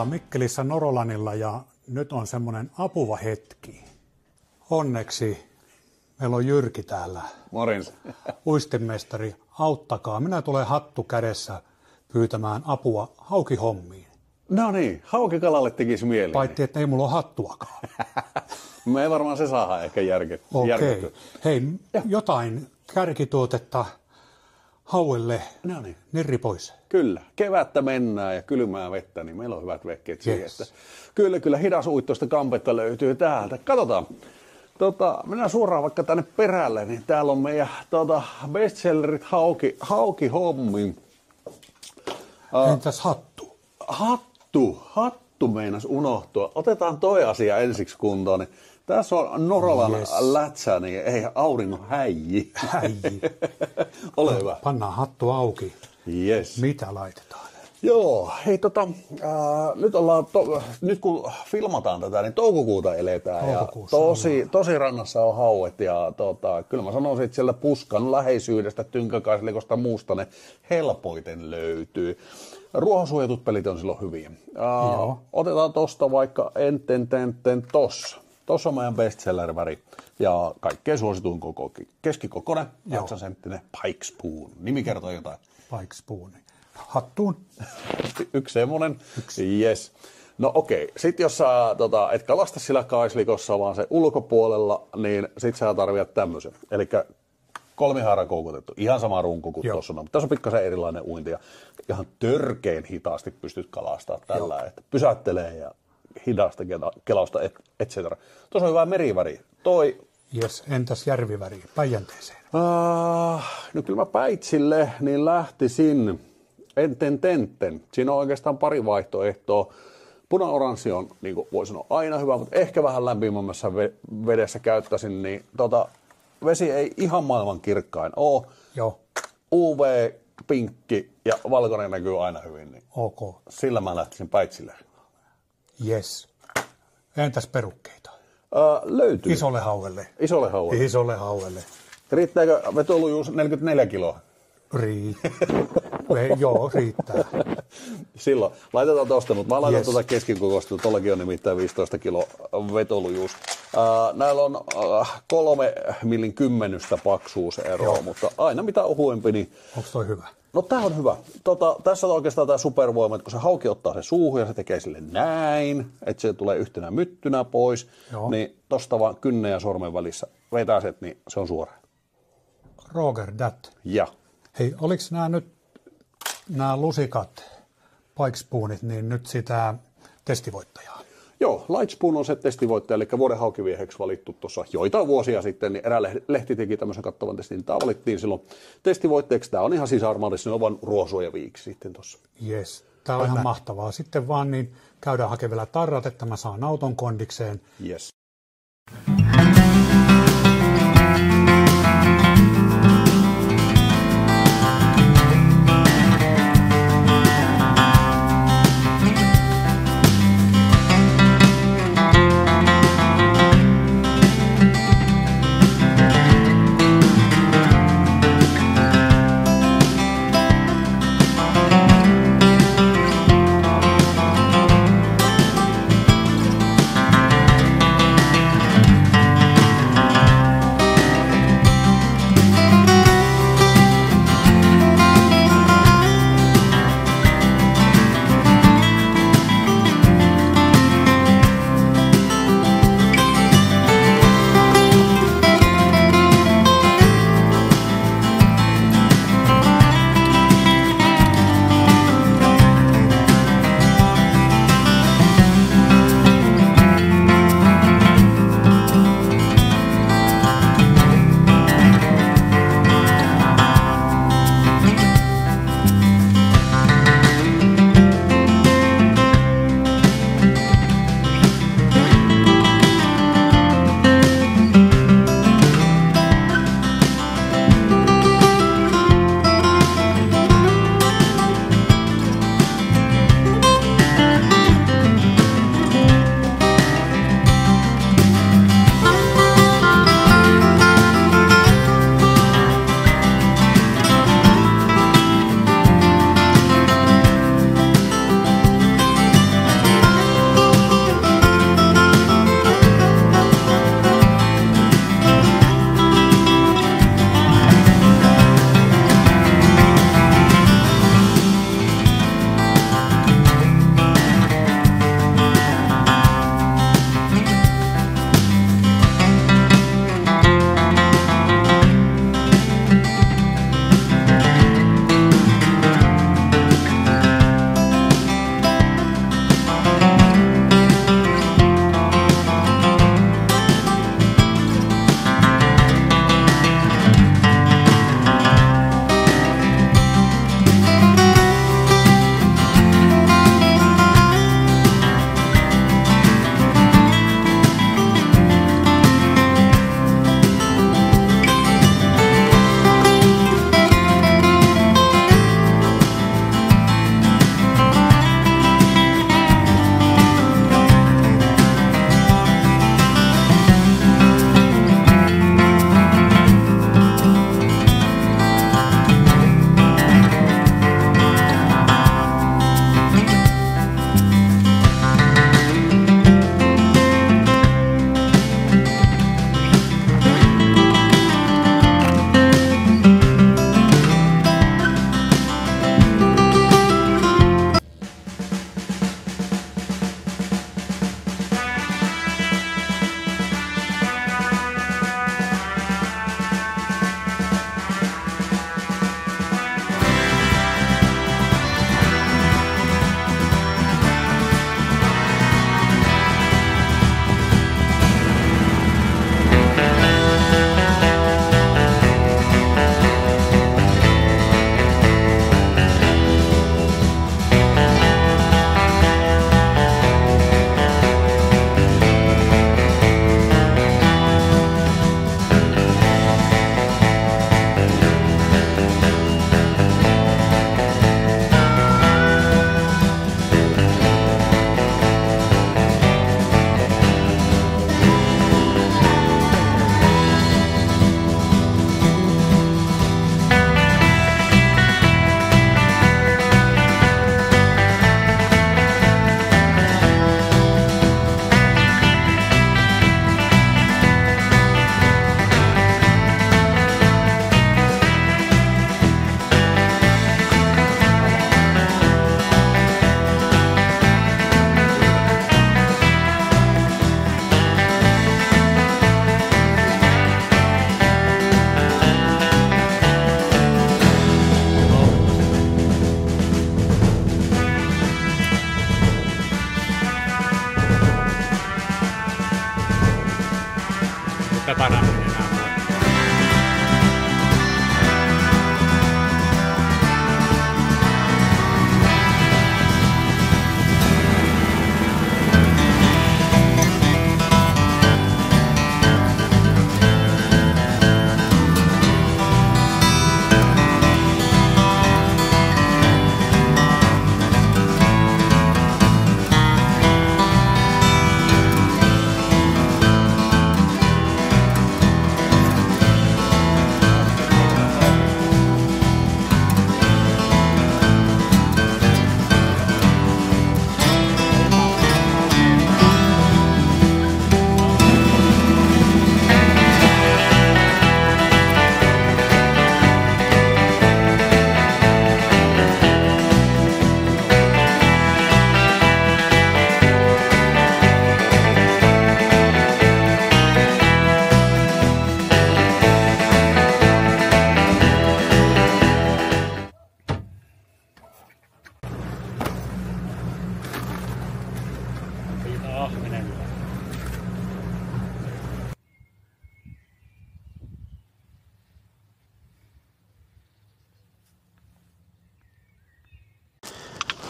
ollaan Mikkelissä Norolanilla ja nyt on semmoinen apuva hetki. Onneksi meillä on Jyrki täällä. Morjens. Uistinmestari, auttakaa. Minä tulen hattu kädessä pyytämään apua haukihommiin. No niin, haukikalalle tekisi mieli. Paitsi, että ei mulla ole hattuakaan. Me ei varmaan se saada ehkä järketty. Hei, jotain kärkituotetta hauelle. No niin. Nirri pois. Kyllä, kevättä mennään ja kylmää vettä, niin meillä on hyvät vehkeet siihen. Yes. Että kyllä hidasuittoista kampetta löytyy täältä. Katsotaan. Mennään suoraan vaikka tänne perälle, niin täällä on meidän bestsellerit haukihommi. Entäs hattu? Hattu meinas unohtua. Otetaan toi asia ensiksi kuntoon. Niin tässä on Norolan lätsä, niin ei auringon häijy. Ole hyvä. Pannaan hattu auki. Yes. Mitä laitetaan? Joo, hei nyt kun filmataan tätä, niin toukokuuta eletään ja tosi rannassa on hauet ja kyllä mä sanoisin, että sieltä puskan läheisyydestä, tynkäkaislikosta muusta ne helpoiten löytyy. Ruohonsuojatut pelit on silloin hyviä. Otetaan tosta vaikka tossa. Tossa on meidän bestseller-väri ja kaikkein suosituin koko keskikokoinen, 8-senttinen Pike Spoon. Nimi kertoo jotain. Pike Spoon. Hattuun. Yksi semmonen. Yes. No okei. Sitten jos sä et kalasta sillä kaislikossa, vaan se ulkopuolella, niin sit sä tarvitset tämmöisen. Elikkä kolmihaara koukutettu. Ihan sama runko kuin tuossa on. Mutta tässä on pikkasen erilainen uinti ja ihan törkeen hitaasti pystyt kalastamaan tällä. Että pysäyttelee ja hidasta kelausta, et cetera. Tuossa on hyvä meriväri. Yes. Entäs järviväri Päijänteeseen? No kyllä mä Päitsille niin lähtisin Enten. Siinä on oikeastaan pari vaihtoehtoa. Puna-oranssi on, niin kuin voi sanoa, aina hyvä, mutta ehkä vähän lämpimämmässä vedessä käyttäisin, niin vesi ei ihan maailman kirkkain ole. Joo. UV, pinkki ja valkoinen näkyy aina hyvin. Niin ok. Sillä mä lähtisin Päitsille. Yes. Entäs perukkeita? Löytyy. Isolle hauelle. Isolle hauelle. Riittääkö vetolujuus 44 kiloa? Joo, riittää. Silloin. Laitetaan tosta, mutta mä laitan tuota keskikokoista. Tuollakin on nimittäin 15 kilo vetolujuus. Näillä on 3 millin kymmenystä paksuuseroa, mutta aina mitä ohuempi, niin... Onko toi hyvä? No tää on hyvä. Tässä on oikeastaan tää supervoima, että kun se hauki ottaa se suuhun ja se tekee sille näin, että se tulee yhtenä myttynä pois, niin tosta vaan kynnen ja sormen välissä vetää se, niin se on suoraan. Roger that. Ja. Hei, oliko nämä lusikat, Pike Spoonit, niin nyt sitä testivoittajaa? Joo, Lightspoon on se testivoittaja, eli vuoden haukivieheksi valittu tuossa joitain vuosia sitten, niin erää lehti teki tämmöisen kattavan testin, tämä valittiin silloin testivoittajaksi, tämä on ihan sisäarmallisesti, on vain ruosuojaviiksi sitten tuossa. Jes, tämä on ihan mahtavaa. Sitten vaan niin käydään hakevilla tarrat, että mä saan auton kondikseen. Yes. Tapanin enää.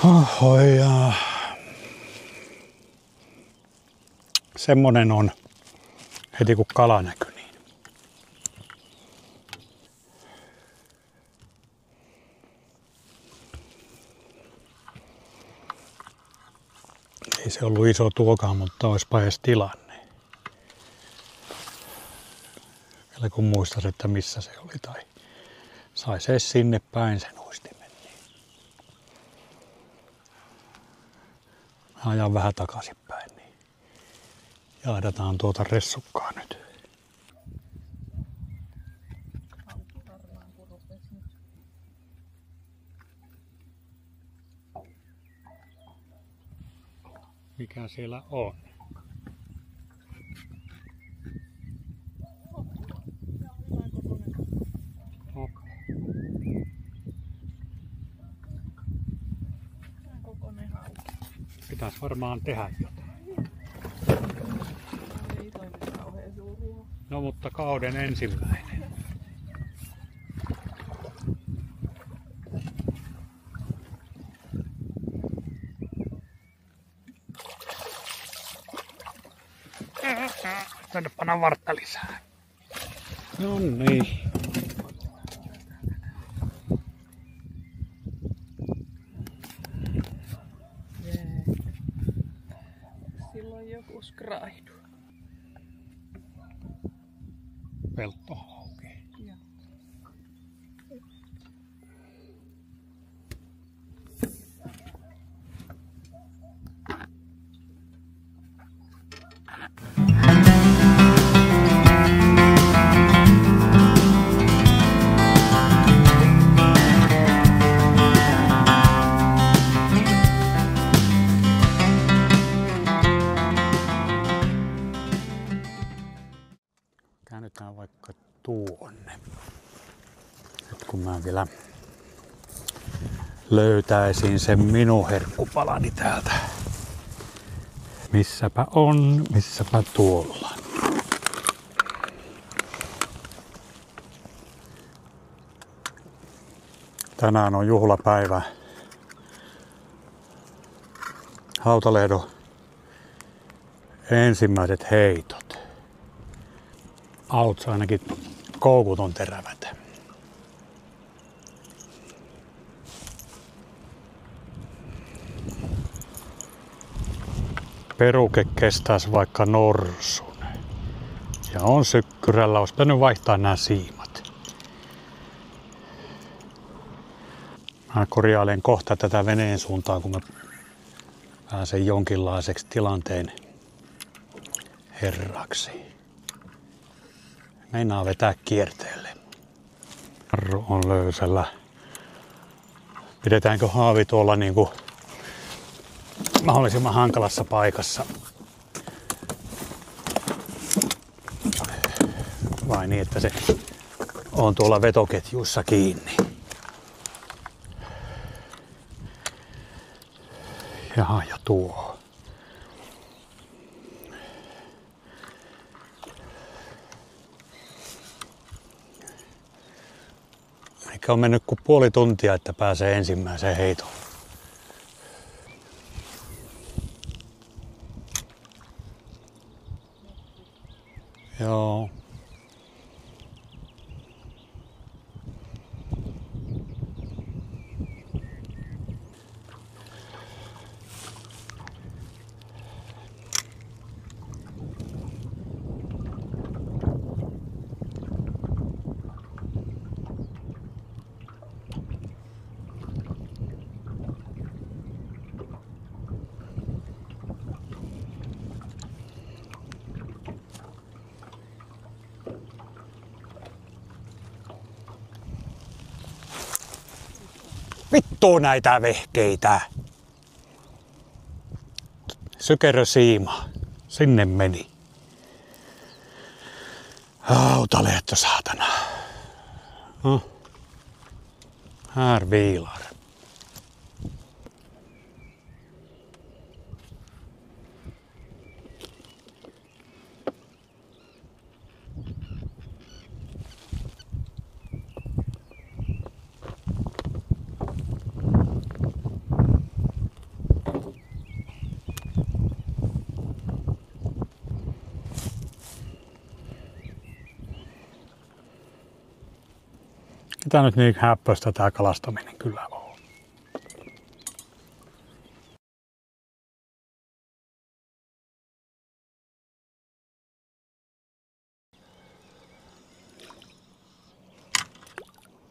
Ohoi, ja semmonen on heti kun kala näkyy. Niin. Ei se ollut iso tuokaan, mutta olisipa edes tilanne. Vielä kun muistais, että missä se oli tai sais edes sinne päin sen uistimen. Ajan vähän takaisinpäin, niin jahdataan tuota ressukkaa nyt. Mikä siellä on? Pitäis varmaan tehdä jotain. Ei toimi kauhean suuria. No mutta kauden ensimmäinen. Tänne panna vartta lisää. No niin. Silloin joku skraidu. Peltohauki. Joo. Käännytään vaikka tuonne. Nyt kun mä vielä löytäisin sen minun herkkupalani täältä. Missäpä on, missäpä tuolla. Tänään on juhlapäivä. Hautalehdon ensimmäiset heitot. Auts ainakin koukut on terävät. Peruke kestäisi vaikka norsun. Ja on sykkyrällä, olisi pitänyt vaihtaa nämä siimat. Mä korjailen kohta tätä veneen suuntaan, kun mä pääsen jonkinlaiseksi tilanteen herraksi. Meinaa vetää kierteelle. Jarru on löysällä. Pidetäänkö haavi tuolla niinku mahdollisimman hankalassa paikassa? Vai niin, että se on tuolla vetoketjuissa kiinni? Jaha, ja tuo. Eikä ole mennyt kuin puoli tuntia, että pääsee ensimmäiseen heitoon. Joo. Vittu näitä vehkeitä. Sykerösiima. Sinne meni. Autalehto saatana. Här vilar. Tämä nyt niin häppöistä tää kalastaminen kyllä on.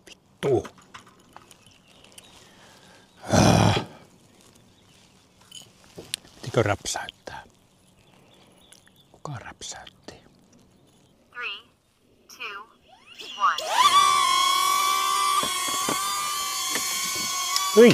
Vittu. Pitikö räpsäyttää? Kuka räpsäytti? 3, 2, 1. Hyi!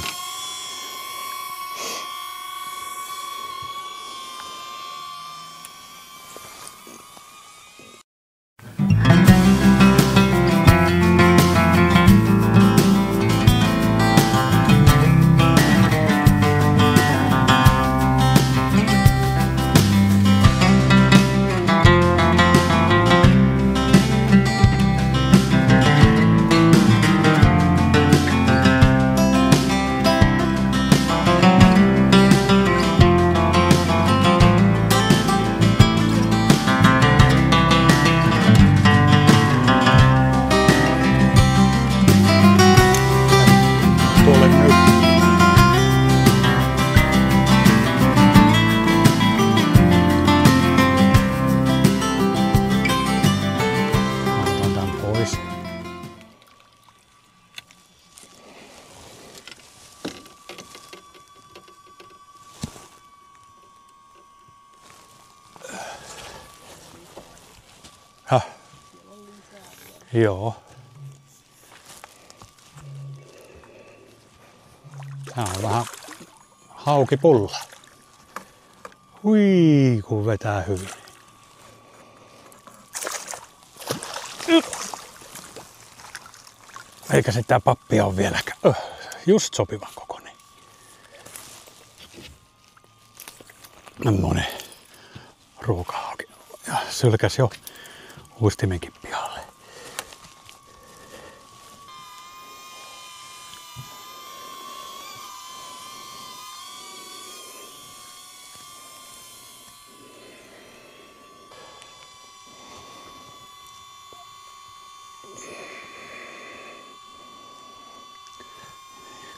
Joo. Tää on vähän haukipulla. Hui, kun vetää hyvin. Eikä sitä pappia ole vieläkään. Just sopivan kokoinen. Semmonen ruokahauki. Ja sylkäs jo uistimenkin pihalle.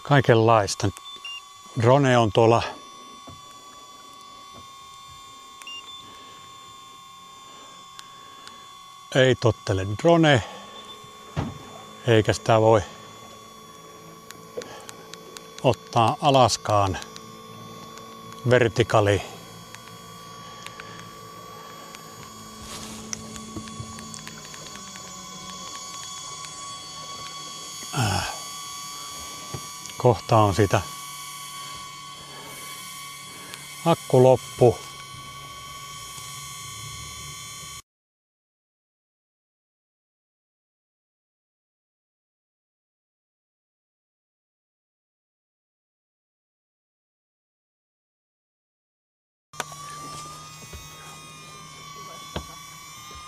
Kaikenlaista. Drone on tuolla ei tottele drone, eikä sitä voi ottaa alaskaan vertikali. Kohta on sitä akku loppu.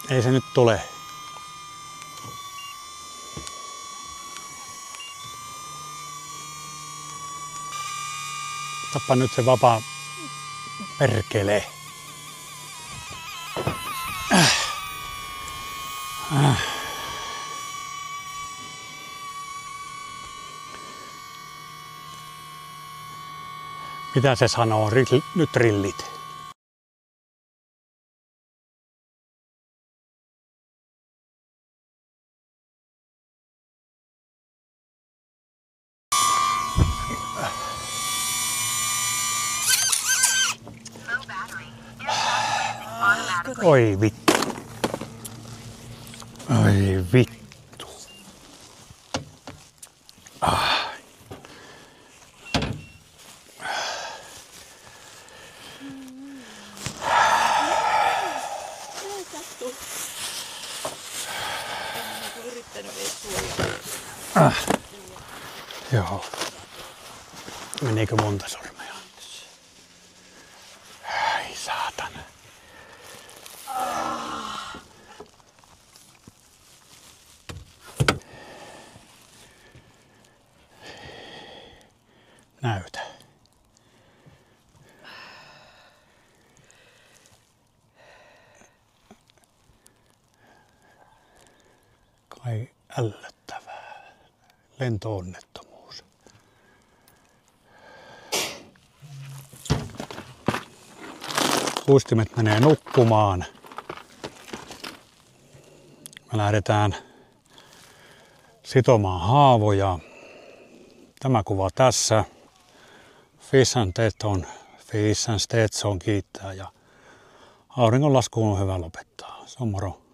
Ei se nyt tule. Ostapa nyt se vapaa perkele. Mitä se sanoo? Nyt rillit. Low battery. Aircraft landing automatically. Oi vittu. Oi vittu. Joo. Menikö monta sormea? Ai saatana. Näytä. Kai ällöttävää. Lentoonnettomuus. Uistimet menee nukkumaan. Me lähdetään sitomaan haavoja. Tämä kuva tässä. Fish and Stetson kiittää ja auringonlaskuun on hyvä lopettaa. Se on moro.